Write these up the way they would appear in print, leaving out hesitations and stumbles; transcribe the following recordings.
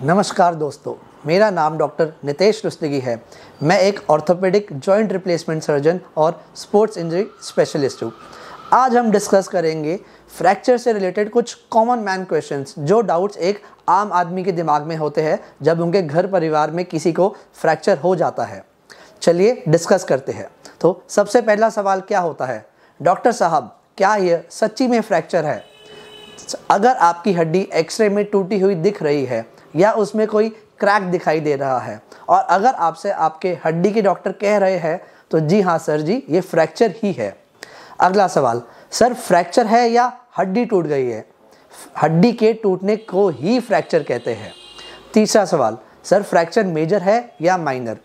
नमस्कार दोस्तों, मेरा नाम डॉक्टर नितेश रुस्तगी है। मैं एक ऑर्थोपेडिक जॉइंट रिप्लेसमेंट सर्जन और स्पोर्ट्स इंजरी स्पेशलिस्ट हूँ। आज हम डिस्कस करेंगे फ्रैक्चर से रिलेटेड कुछ कॉमन मैन क्वेश्चंस, जो डाउट्स एक आम आदमी के दिमाग में होते हैं जब उनके घर परिवार में किसी को फ्रैक्चर हो जाता है। चलिए डिस्कस करते हैं। तो सबसे पहला सवाल क्या होता है, डॉक्टर साहब क्या यह सच्ची में फ्रैक्चर है? अगर आपकी हड्डी एक्सरे में टूटी हुई दिख रही है या उसमें कोई क्रैक दिखाई दे रहा है और अगर आपसे आपके हड्डी के डॉक्टर कह रहे हैं तो जी हाँ सर जी, ये फ्रैक्चर ही है। अगला सवाल, सर फ्रैक्चर है या हड्डी टूट गई है? हड्डी के टूटने को ही फ्रैक्चर कहते हैं। तीसरा सवाल, सर फ्रैक्चर मेजर है या माइनर?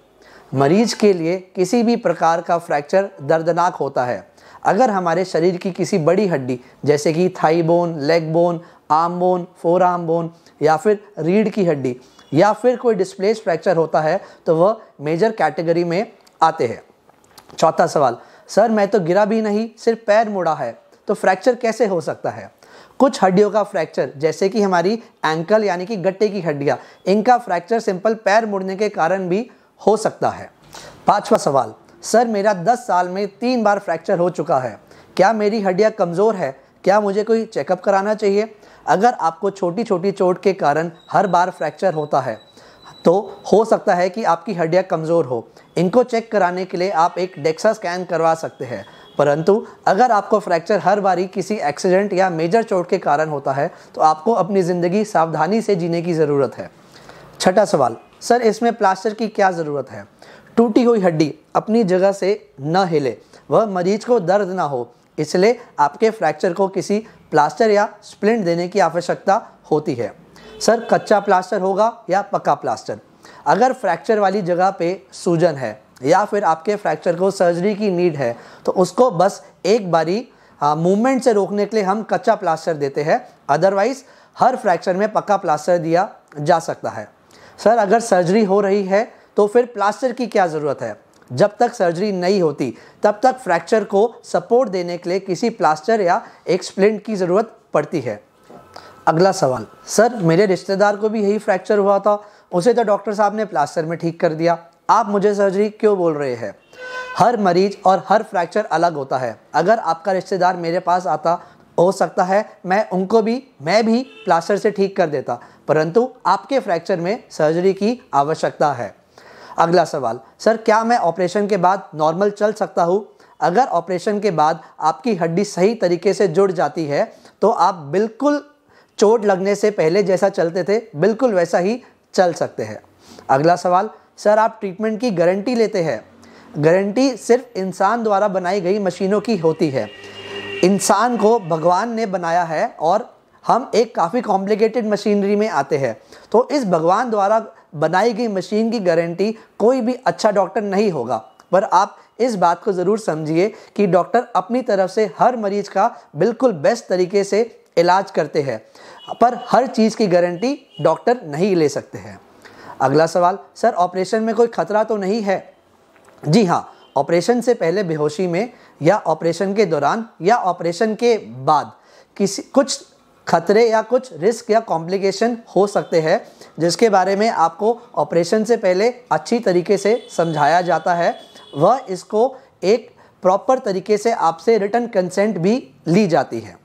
मरीज के लिए किसी भी प्रकार का फ्रैक्चर दर्दनाक होता है। अगर हमारे शरीर की किसी बड़ी हड्डी जैसे कि thigh bone, leg bone, arm bone, four arm bone या फिर रीढ़ की हड्डी या फिर कोई डिस्प्लेस फ्रैक्चर होता है तो वह मेजर कैटेगरी में आते हैं। चौथा सवाल, सर मैं तो गिरा भी नहीं, सिर्फ पैर मुड़ा है, तो फ्रैक्चर कैसे हो सकता है? कुछ हड्डियों का फ्रैक्चर जैसे कि हमारी एंकल यानी कि गट्टे की हड्डियाँ, इनका फ्रैक्चर सिंपल पैर मुड़ने के कारण भी हो सकता है। पांचवा सवाल, सर मेरा 10 साल में 3 बार फ्रैक्चर हो चुका है, क्या मेरी हड्डियाँ कमज़ोर है? क्या मुझे कोई चेकअप कराना चाहिए? अगर आपको छोटी छोटी चोट के कारण हर बार फ्रैक्चर होता है तो हो सकता है कि आपकी हड्डियाँ कमज़ोर हो। इनको चेक कराने के लिए आप एक डेक्सा स्कैन करवा सकते हैं। परंतु अगर आपको फ्रैक्चर हर बारी किसी एक्सीडेंट या मेजर चोट के कारण होता है तो आपको अपनी ज़िंदगी सावधानी से जीने की ज़रूरत है। छठा सवाल, सर इसमें प्लास्टर की क्या ज़रूरत है? टूटी हुई हड्डी अपनी जगह से न हिले, वह मरीज को दर्द ना हो, इसलिए आपके फ्रैक्चर को किसी प्लास्टर या स्प्लिंट देने की आवश्यकता होती है। सर कच्चा प्लास्टर होगा या पक्का प्लास्टर? अगर फ्रैक्चर वाली जगह पे सूजन है या फिर आपके फ्रैक्चर को सर्जरी की नीड है तो उसको बस एक बारी मूवमेंट से रोकने के लिए हम कच्चा प्लास्टर देते हैं। अदरवाइज हर फ्रैक्चर में पक्का प्लास्टर दिया जा सकता है। सर अगर सर्जरी हो रही है तो फिर प्लास्टर की क्या ज़रूरत है? जब तक सर्जरी नहीं होती तब तक फ्रैक्चर को सपोर्ट देने के लिए किसी प्लास्टर या एक स्प्लिंट की ज़रूरत पड़ती है। अगला सवाल, सर मेरे रिश्तेदार को भी यही फ्रैक्चर हुआ था, उसे तो डॉक्टर साहब ने प्लास्टर में ठीक कर दिया, आप मुझे सर्जरी क्यों बोल रहे हैं? हर मरीज और हर फ्रैक्चर अलग होता है। अगर आपका रिश्तेदार मेरे पास आता, हो सकता है मैं भी प्लास्टर से ठीक कर देता, परंतु आपके फ्रैक्चर में सर्जरी की आवश्यकता है। अगला सवाल, सर क्या मैं ऑपरेशन के बाद नॉर्मल चल सकता हूँ? अगर ऑपरेशन के बाद आपकी हड्डी सही तरीके से जुड़ जाती है तो आप बिल्कुल चोट लगने से पहले जैसा चलते थे बिल्कुल वैसा ही चल सकते हैं। अगला सवाल, सर आप ट्रीटमेंट की गारंटी लेते हैं? गारंटी सिर्फ इंसान द्वारा बनाई गई मशीनों की होती है। इंसान को भगवान ने बनाया है और हम एक काफ़ी कॉम्प्लिकेटेड मशीनरी में आते हैं, तो इस भगवान द्वारा बनाई गई मशीन की गारंटी कोई भी अच्छा डॉक्टर नहीं होगा। पर आप इस बात को ज़रूर समझिए कि डॉक्टर अपनी तरफ से हर मरीज का बिल्कुल बेस्ट तरीके से इलाज करते हैं, पर हर चीज़ की गारंटी डॉक्टर नहीं ले सकते हैं। अगला सवाल, सर ऑपरेशन में कोई खतरा तो नहीं है? जी हाँ, ऑपरेशन से पहले बेहोशी में या ऑपरेशन के दौरान या ऑपरेशन के बाद कुछ खतरे या कुछ रिस्क या कॉम्प्लिकेशन हो सकते हैं, जिसके बारे में आपको ऑपरेशन से पहले अच्छी तरीके से समझाया जाता है। वह इसको एक प्रॉपर तरीके से आपसे रिटन कंसेंट भी ली जाती है।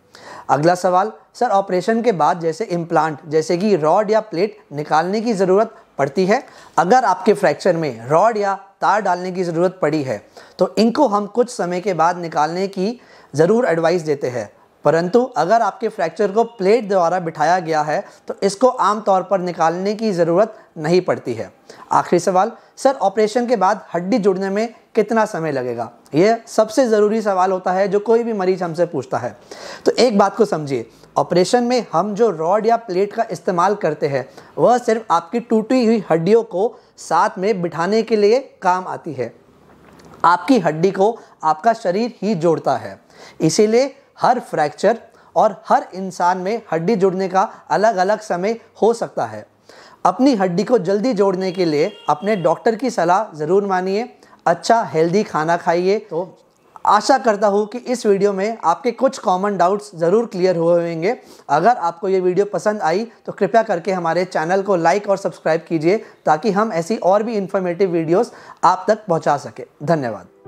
अगला सवाल, सर ऑपरेशन के बाद जैसे इम्प्लांट जैसे कि रॉड या प्लेट निकालने की ज़रूरत पड़ती है? अगर आपके फ्रैक्चर में रॉड या तार डालने की ज़रूरत पड़ी है तो इनको हम कुछ समय के बाद निकालने की ज़रूर एडवाइस देते हैं, परंतु अगर आपके फ्रैक्चर को प्लेट द्वारा बिठाया गया है तो इसको आमतौर पर निकालने की ज़रूरत नहीं पड़ती है। आखिरी सवाल, सर ऑपरेशन के बाद हड्डी जुड़ने में कितना समय लगेगा? यह सबसे ज़रूरी सवाल होता है जो कोई भी मरीज़ हमसे पूछता है। तो एक बात को समझिए, ऑपरेशन में हम जो रॉड या प्लेट का इस्तेमाल करते हैं वह सिर्फ आपकी टूटी हुई हड्डियों को साथ में बिठाने के लिए काम आती है। आपकी हड्डी को आपका शरीर ही जोड़ता है, इसीलिए हर फ्रैक्चर और हर इंसान में हड्डी जुड़ने का अलग अलग समय हो सकता है। अपनी हड्डी को जल्दी जोड़ने के लिए अपने डॉक्टर की सलाह ज़रूर मानिए, अच्छा हेल्दी खाना खाइए तो आशा करता हूँ कि इस वीडियो में आपके कुछ कॉमन डाउट्स ज़रूर क्लियर हुए होंगे। अगर आपको ये वीडियो पसंद आई तो कृपया करके हमारे चैनल को लाइक और सब्सक्राइब कीजिए ताकि हम ऐसी और भी इंफॉर्मेटिव वीडियोस आप तक पहुँचा सकें। धन्यवाद।